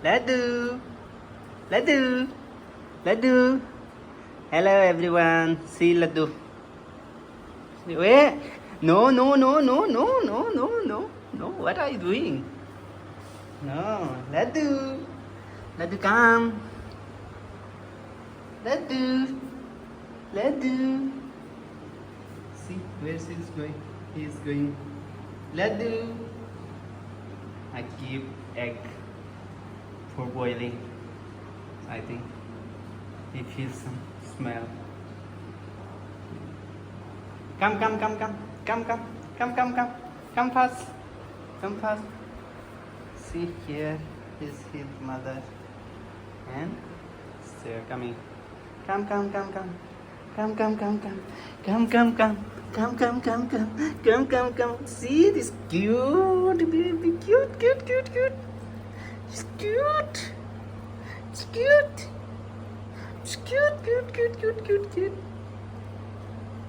Ladu, Ladu, Ladu. Hello everyone. See Ladu. Wait. No, no, no, no, no, no, no, no, no. What are you doing? No, Ladu. Ladu, come. Ladu. Ladu. See where he is going. He is going. Ladu. I keep egg for boiling. I think he feels some smell. Come, come, come, come, come, come, come, come, come, come fast, come fast. See, here is his mother, and they're coming. Come, come, come, come, come, come, come, come, come, come, come, come, come, come, come, come, come, come. See this cute baby, cute, cute, cute, cute. It's cute. It's cute. It's cute, cute, cute, cute, cute, cute.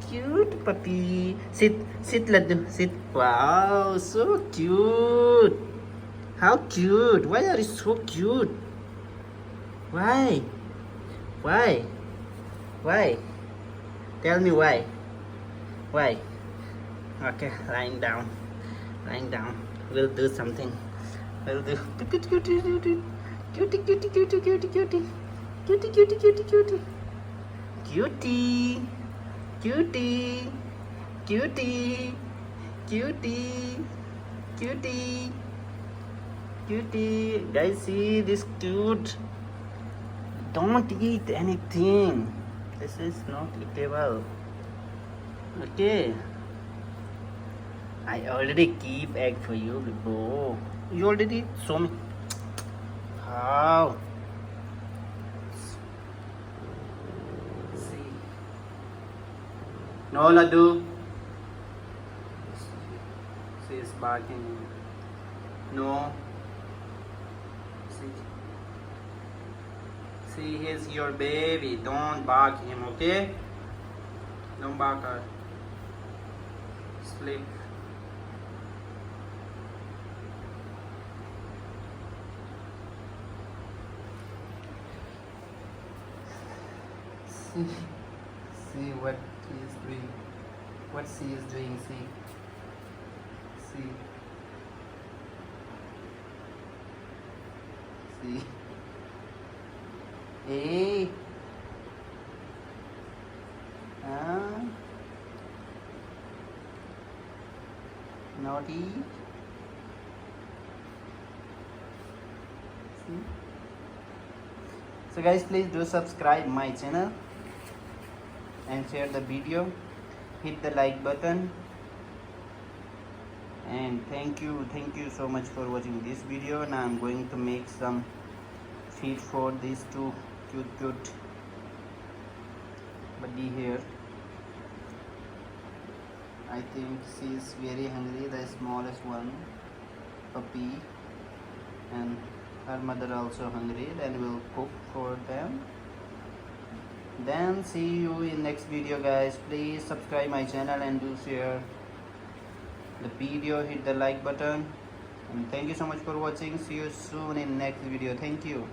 Cute puppy. Sit, sit, Ladu, sit. Wow, so cute. How cute. Why are you so cute? Why? Why? Why? Tell me why. Why? Okay, lying down. Lying down. We'll do something. We'll do. Cutie, cutie, cutie, cutie, cutie, cutie, cutie, cutie, cutie, cutie, cutie, cutie, cutie. Cutie, cutie, cutie, cutie, cutie. Guys, see this cute. Don't eat anything. This is not eatable. Okay. I already keep egg for you, bro. You already saw me. How? No, Ladu. She is barking. No. See. See, he's your baby. Don't bark him, okay? Don't bark her. Sleep. See. See what he is doing. What she is doing, see. See. See. Hey. Naughty. See. So guys, please do subscribe my channel and share the video, hit the like button, and thank you so much for watching this video. Now I'm going to make some feed for these two cute buddy here. I think she is very hungry, the smallest one, puppy, and her mother also hungry. Then we'll cook for them. Then see you in next video, guys. Please subscribe my channel and do share the video, hit the like button, and thank you so much for watching. See you soon in next video. Thank you.